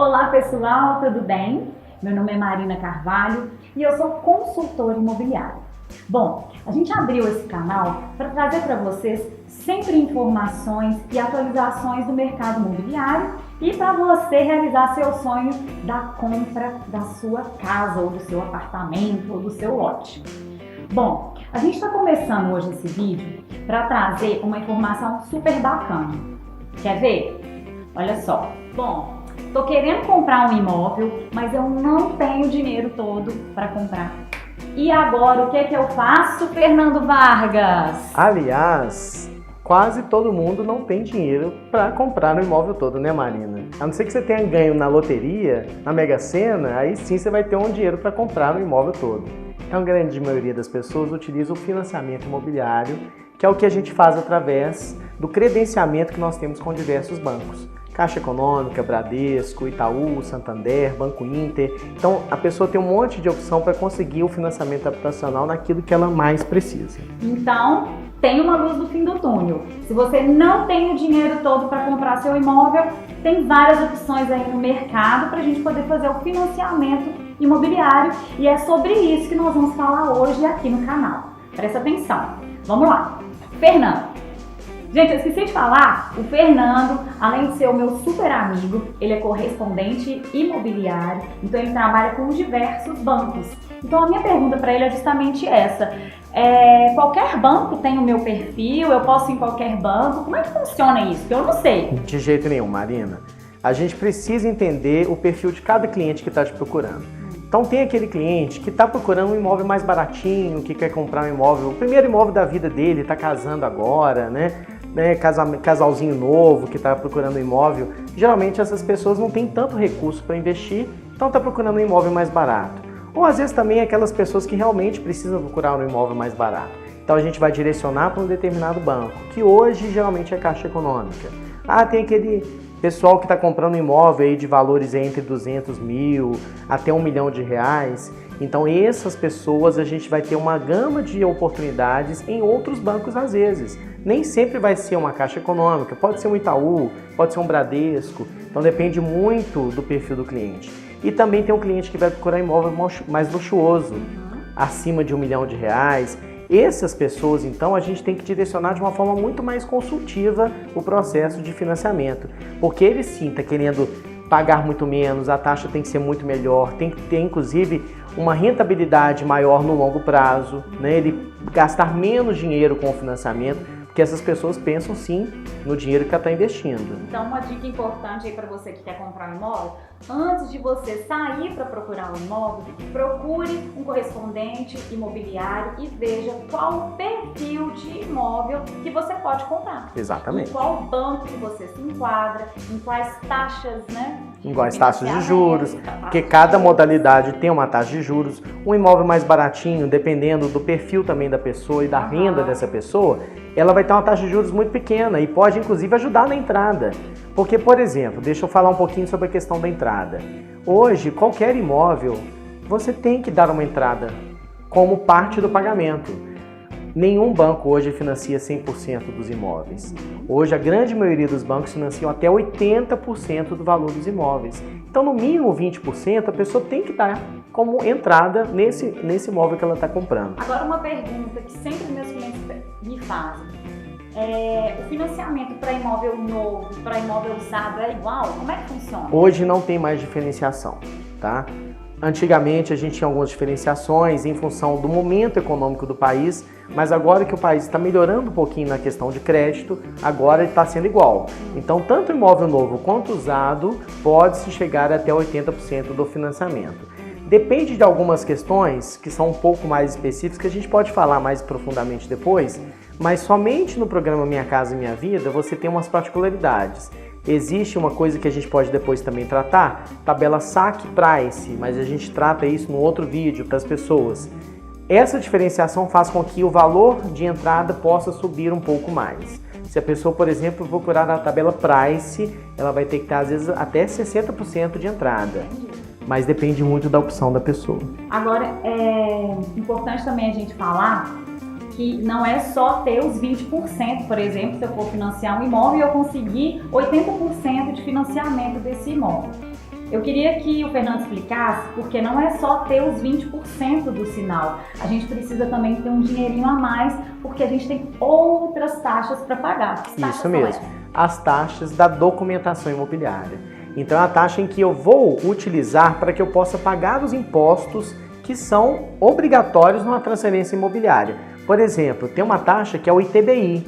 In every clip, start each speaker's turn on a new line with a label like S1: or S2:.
S1: Olá pessoal, tudo bem? Meu nome é Marina Carvalho e eu sou consultora imobiliária. Bom, a gente abriu esse canal para trazer para vocês sempre informações e atualizações do mercado imobiliário e para você realizar seu sonho da compra da sua casa ou do seu apartamento ou do seu lote. Bom, a gente está começando hoje esse vídeo para trazer uma informação super bacana. Quer ver? Olha só. Bom, estou querendo comprar um imóvel, mas eu não tenho dinheiro todo para comprar. E agora, o que é que eu faço, Fernando Vargas?
S2: Aliás, quase todo mundo não tem dinheiro para comprar o imóvel todo, né, Marina? A não ser que você tenha ganho na loteria, na Mega Sena, aí sim você vai ter um dinheiro para comprar o imóvel todo. Então, a grande maioria das pessoas utiliza o financiamento imobiliário, que é o que a gente faz através do credenciamento que nós temos com diversos bancos. Caixa Econômica, Bradesco, Itaú, Santander, Banco Inter. Então, a pessoa tem um monte de opção para conseguir o financiamento habitacional naquilo que ela mais precisa.
S1: Então, tem uma luz no fim do túnel. Se você não tem o dinheiro todo para comprar seu imóvel, tem várias opções aí no mercado para a gente poder fazer o financiamento imobiliário. E é sobre isso que nós vamos falar hoje aqui no canal. Presta atenção. Vamos lá. Fernando. Gente, eu esqueci de falar, o Fernando, além de ser o meu super amigo, ele é correspondente imobiliário, então ele trabalha com diversos bancos. Então a minha pergunta para ele é justamente essa, qualquer banco tem o meu perfil, eu posso ir em qualquer banco, como é que funciona isso? Eu não sei.
S2: De jeito nenhum, Marina. A gente precisa entender o perfil de cada cliente que está te procurando. Então tem aquele cliente que está procurando um imóvel mais baratinho, que quer comprar um imóvel, o primeiro imóvel da vida dele, está casando agora, né? Casalzinho novo que está procurando um imóvel. Geralmente essas pessoas não têm tanto recurso para investir, então está procurando um imóvel mais barato. Ou às vezes também aquelas pessoas que realmente precisam procurar um imóvel mais barato. Então a gente vai direcionar para um determinado banco, que hoje geralmente é Caixa Econômica. Tem aquele pessoal que está comprando imóvel aí de valores entre 200 mil até R$1 milhão. Então essas pessoas a gente vai ter uma gama de oportunidades em outros bancos às vezes. Nem sempre vai ser uma Caixa Econômica, pode ser um Itaú, pode ser um Bradesco. Então depende muito do perfil do cliente. E também tem um cliente que vai procurar imóvel mais luxuoso, acima de R$1 milhão. Essas pessoas, então, a gente tem que direcionar de uma forma muito mais consultiva o processo de financiamento. Porque ele sim está querendo pagar muito menos, a taxa tem que ser muito melhor, tem que ter, inclusive, uma rentabilidade maior no longo prazo, né? Ele gastar menos dinheiro com o financiamento, porque essas pessoas pensam sim no dinheiro que ela está investindo.
S1: Então, uma dica importante aí para você que quer comprar um imóvel, antes de você sair para procurar um imóvel, procure um correspondente imobiliário e veja qual o perfil de imóvel que você pode comprar.
S2: Exatamente.
S1: Em qual banco que você se enquadra, em quais taxas, né?
S2: Em quais taxas de juros, porque cada modalidade tem uma taxa de juros. Um imóvel mais baratinho, dependendo do perfil também da pessoa e da renda dessa pessoa, ela vai ter uma taxa de juros muito pequena e pode inclusive ajudar na entrada. Porque, por exemplo, deixa eu falar um pouquinho sobre a questão da entrada. Hoje, qualquer imóvel, você tem que dar uma entrada como parte do pagamento. Nenhum banco hoje financia 100% dos imóveis. Hoje, a grande maioria dos bancos financiam até 80% do valor dos imóveis. Então, no mínimo 20%, a pessoa tem que dar como entrada nesse imóvel que ela está comprando.
S1: Agora, uma pergunta que sempre meus clientes me fazem. O financiamento para imóvel novo, para imóvel usado é igual? Como é que funciona?
S2: Hoje não tem mais diferenciação, tá? Antigamente a gente tinha algumas diferenciações em função do momento econômico do país, mas agora que o país está melhorando um pouquinho na questão de crédito, agora está sendo igual. Então, tanto imóvel novo quanto usado pode-se chegar até 80% do financiamento. Depende de algumas questões que são um pouco mais específicas, que a gente pode falar mais profundamente depois, mas somente no programa Minha Casa Minha Vida você tem umas particularidades. Existe uma coisa que a gente pode depois também tratar, tabela saque price, mas a gente trata isso no outro vídeo para as pessoas. Essa diferenciação faz com que o valor de entrada possa subir um pouco mais. Se a pessoa, por exemplo, procurar na tabela price, ela vai ter que ter às vezes até 60% de entrada. Mas depende muito da opção da pessoa.
S1: Agora, é importante também a gente falar que não é só ter os 20%, por exemplo, se eu for financiar um imóvel e eu conseguir 80% de financiamento desse imóvel. Eu queria que o Fernando explicasse, porque não é só ter os 20% do sinal. A gente precisa também ter um dinheirinho a mais, porque a gente tem outras taxas para pagar.
S2: Isso mesmo, as taxas da documentação imobiliária. Então é a taxa em que eu vou utilizar para que eu possa pagar os impostos que são obrigatórios numa transferência imobiliária. Por exemplo, tem uma taxa que é o ITBI,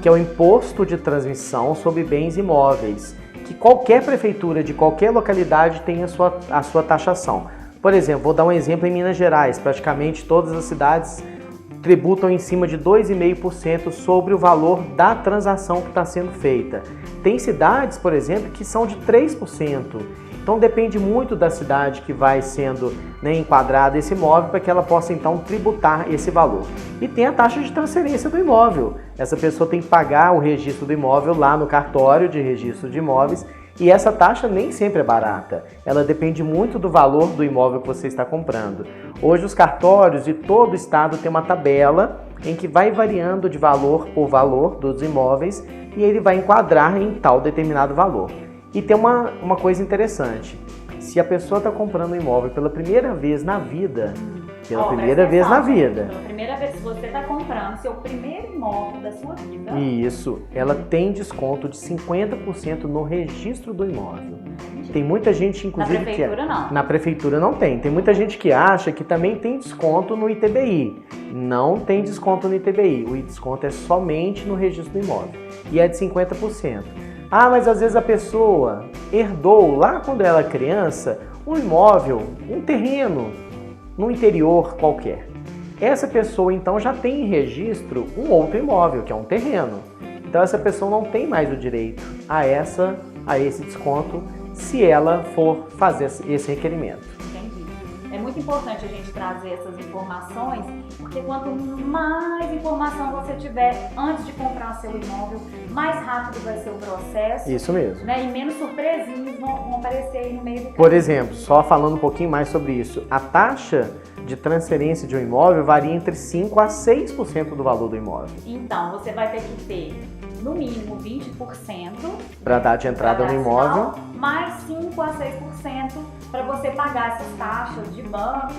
S2: que é o Imposto de Transmissão sobre Bens Imóveis, que qualquer prefeitura de qualquer localidade tem a sua taxação. Por exemplo, vou dar um exemplo em Minas Gerais, praticamente todas as cidades tributam em cima de 2,5% sobre o valor da transação que está sendo feita. Tem cidades, por exemplo, que são de 3%. Então depende muito da cidade que vai sendo enquadrada esse imóvel para que ela possa então tributar esse valor. E tem a taxa de transferência do imóvel. Essa pessoa tem que pagar o registro do imóvel lá no cartório de registro de imóveis e essa taxa nem sempre é barata. Ela depende muito do valor do imóvel que você está comprando. Hoje os cartórios de todo o estado têm uma tabela em que vai variando de valor por valor dos imóveis e ele vai enquadrar em tal determinado valor. E tem uma coisa interessante, se a pessoa está comprando um imóvel pela primeira vez na vida, pela primeira vez, se
S1: você está comprando seu primeiro imóvel da sua vida.
S2: Isso, ela tem desconto de 50% no registro do imóvel. Tem muita gente, inclusive,
S1: na prefeitura não.
S2: Na prefeitura não tem. Tem muita gente que acha que também tem desconto no ITBI. Não tem desconto no ITBI. O desconto é somente no registro do imóvel. E é de 50%. Ah, mas às vezes a pessoa herdou lá quando ela era criança um imóvel, um terreno no interior qualquer. Essa pessoa então já tem em registro um outro imóvel, que é um terreno. Então essa pessoa não tem mais o direito a esse desconto se ela for fazer esse requerimento.
S1: É muito importante a gente trazer essas informações, porque quanto mais informação você tiver antes de comprar seu imóvel, mais rápido vai ser o processo.
S2: Isso mesmo.
S1: E menos surpresinhas vão aparecer aí no meio do caminho.
S2: Por exemplo, só falando um pouquinho mais sobre isso, a taxa de transferência de um imóvel varia entre 5% a 6% do valor do imóvel.
S1: Então, você vai ter que ter, no mínimo, 20%
S2: para dar de entrada no imóvel,
S1: mais 5% a 6% para você pagar essas taxas de banco.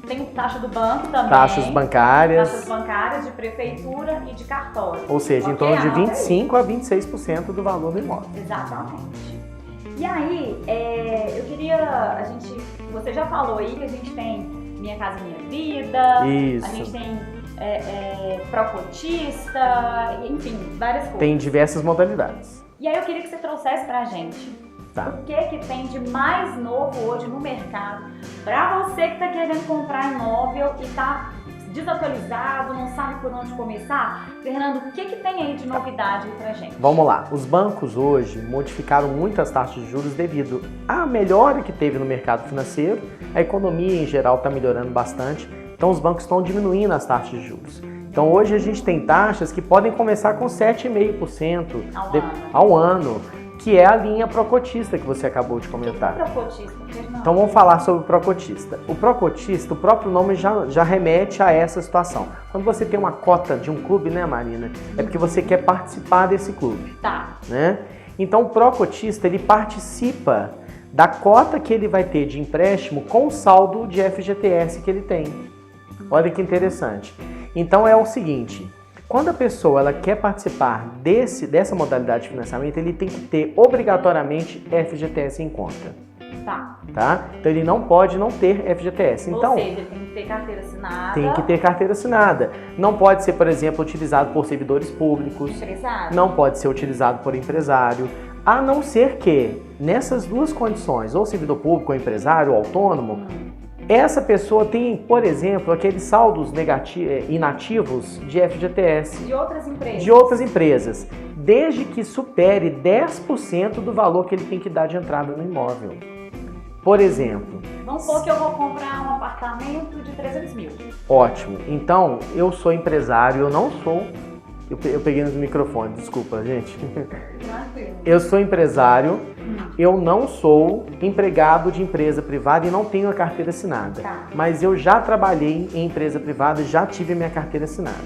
S1: Tem taxa do banco também.
S2: Taxas bancárias,
S1: de prefeitura e de cartório.
S2: Ou seja, em torno de 25% a 26% do valor do imóvel.
S1: Exatamente. E aí, eu queria, você já falou aí que a gente tem Minha Casa Minha Vida,
S2: Isso.
S1: A gente tem Procotista, enfim, várias coisas.
S2: Tem diversas modalidades.
S1: E aí eu queria que você trouxesse pra gente o que tem de mais novo hoje no mercado para você que está querendo comprar imóvel e está desatualizado, não sabe por onde começar. Fernando, o que tem aí de novidade pra gente?
S2: Vamos lá, os bancos hoje modificaram muito as taxas de juros devido à melhora que teve no mercado financeiro, a economia em geral está melhorando bastante, então os bancos estão diminuindo as taxas de juros. Então hoje a gente tem taxas que podem começar com 7,5% ao ano, que é a linha Procotista que você acabou de comentar.
S1: O que é Procotista?
S2: Então vamos falar sobre o Procotista. O Procotista, o próprio nome já remete a essa situação. Quando você tem uma cota de um clube, né, Marina? É porque você quer participar desse clube.
S1: Tá.
S2: Né? Então o Procotista, ele participa da cota que ele vai ter de empréstimo com o saldo de FGTS que ele tem. Olha que interessante. Então é o seguinte, quando a pessoa ela quer participar dessa modalidade de financiamento, ele tem que ter obrigatoriamente FGTS em conta. Tá? Então ele não pode não ter FGTS. Então,
S1: ou seja, ele tem que ter carteira assinada.
S2: Tem que ter carteira assinada. Não pode ser, por exemplo, utilizado por servidores públicos.
S1: Empresário.
S2: Não pode ser utilizado por empresário. A não ser que, nessas duas condições, ou servidor público, ou empresário, ou autônomo, essa pessoa tem, por exemplo, aqueles saldos inativos de FGTS.
S1: De outras empresas.
S2: De outras empresas. Desde que supere 10% do valor que ele tem que dar de entrada no imóvel. Por exemplo...
S1: Vamos supor que eu vou comprar um apartamento de 300 mil.
S2: Ótimo. Então, eu sou empresário, eu não sou... Eu peguei nos microfones, desculpa, gente. Eu sou empresário, eu não sou empregado de empresa privada e não tenho a carteira assinada. Mas eu já trabalhei em empresa privada e já tive a minha carteira assinada.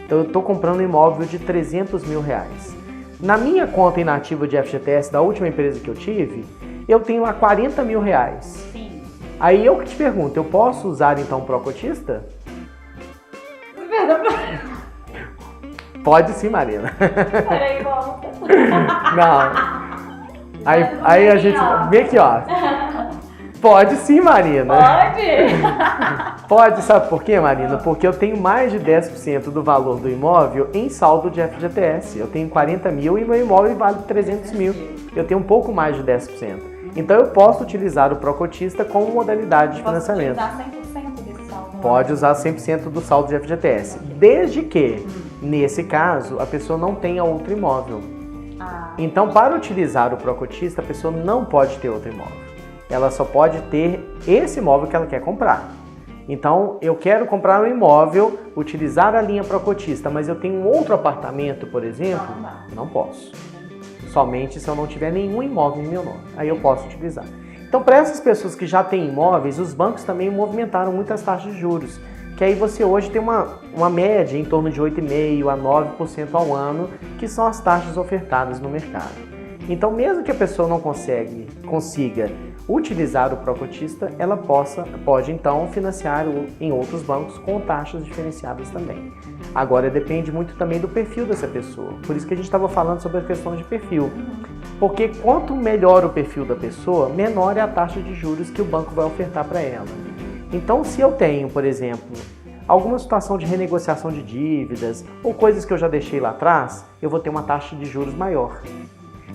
S2: Então eu estou comprando um imóvel de 300 mil reais. Na minha conta inativa de FGTS da última empresa que eu tive, eu tenho lá 40 mil reais.
S1: Sim.
S2: Aí eu que te pergunto, eu posso usar então o Procotista? Pode sim, Marina.
S1: Peraí, volta.
S2: Não. Aí a gente... Vem aqui, ó. Pode sim, Marina.
S1: Pode?
S2: Pode, sabe por quê, Marina? Porque eu tenho mais de 10% do valor do imóvel em saldo de FGTS. Eu tenho 40 mil e meu imóvel vale 300 mil. Eu tenho um pouco mais de 10%. Então eu posso utilizar o Procotista como modalidade de financiamento.
S1: Pode usar 100% desse saldo?
S2: Pode usar 100% do saldo de FGTS. Desde que, nesse caso, a pessoa não tenha outro imóvel. Então, para utilizar o Procotista, a pessoa não pode ter outro imóvel. Ela só pode ter esse imóvel que ela quer comprar. Então, eu quero comprar um imóvel, utilizar a linha Procotista, mas eu tenho um outro apartamento, por exemplo, não posso. Somente se eu não tiver nenhum imóvel em meu nome. Aí eu posso utilizar. Então, para essas pessoas que já têm imóveis, os bancos também movimentaram muitas taxas de juros. Que aí você hoje tem uma média em torno de 8,5% a 9% ao ano, que são as taxas ofertadas no mercado. Então, mesmo que a pessoa não consiga utilizar o Procotista, ela pode então financiar em outros bancos com taxas diferenciadas também. Agora, depende muito também do perfil dessa pessoa. Por isso que a gente estava falando sobre a questão de perfil. Porque quanto melhor o perfil da pessoa, menor é a taxa de juros que o banco vai ofertar para ela. Então, se eu tenho, por exemplo, alguma situação de renegociação de dívidas ou coisas que eu já deixei lá atrás, eu vou ter uma taxa de juros maior.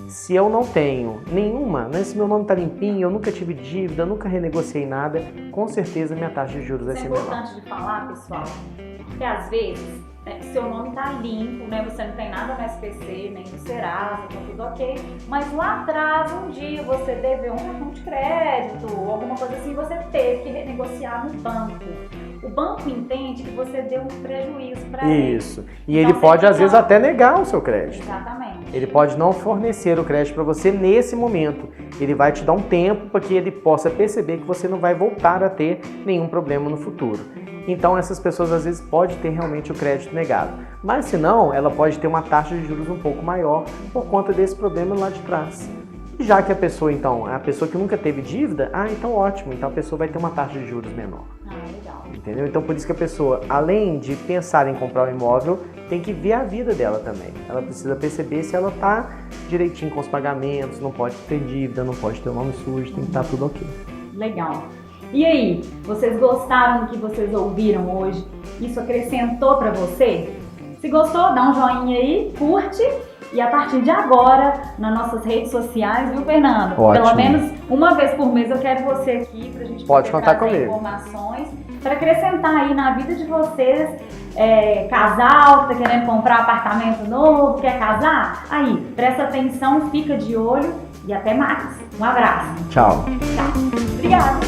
S2: Se eu não tenho nenhuma, né, se meu nome está limpinho, eu nunca tive dívida, nunca renegociei nada, com certeza minha taxa de juros vai ser menor.
S1: Isso é importante de falar, pessoal, porque às vezes seu nome está limpo, né? Você não tem nada no SPC, nem no Serasa, tá tudo ok, mas lá atrás, um dia você deveu um cartão de crédito, alguma coisa assim, você teve que renegociar no banco. O banco entende que você deu um prejuízo para ele.
S2: Isso. E ele pode, às vezes, até negar o seu crédito.
S1: Exatamente.
S2: Ele pode não fornecer o crédito para você nesse momento. Ele vai te dar um tempo para que ele possa perceber que você não vai voltar a ter nenhum problema no futuro. Então, essas pessoas, às vezes, podem ter realmente o crédito negado. Mas, se não, ela pode ter uma taxa de juros um pouco maior por conta desse problema lá de trás. E já que a pessoa, então, é a pessoa que nunca teve dívida, então ótimo. Então, a pessoa vai ter uma taxa de juros menor.
S1: Legal.
S2: Entendeu? Então, por isso que a pessoa, além de pensar em comprar um imóvel, tem que ver a vida dela também. Ela precisa perceber se ela está direitinho com os pagamentos, não pode ter dívida, não pode ter o nome sujo, tem que estar tudo ok.
S1: Legal. E aí, vocês gostaram do que vocês ouviram hoje? Isso acrescentou para você? Se gostou, dá um joinha aí, curte. E a partir de agora, nas nossas redes sociais, viu, Fernando?
S2: Ótimo.
S1: Pelo menos uma vez por mês eu quero você aqui pra gente
S2: pode
S1: poder
S2: contar
S1: trazer
S2: comigo.
S1: Informações para acrescentar aí na vida de vocês, casal que tá querendo comprar um apartamento novo, quer casar? Aí, presta atenção, fica de olho e até mais. Um abraço.
S2: Tchau.
S1: Tchau. Obrigada.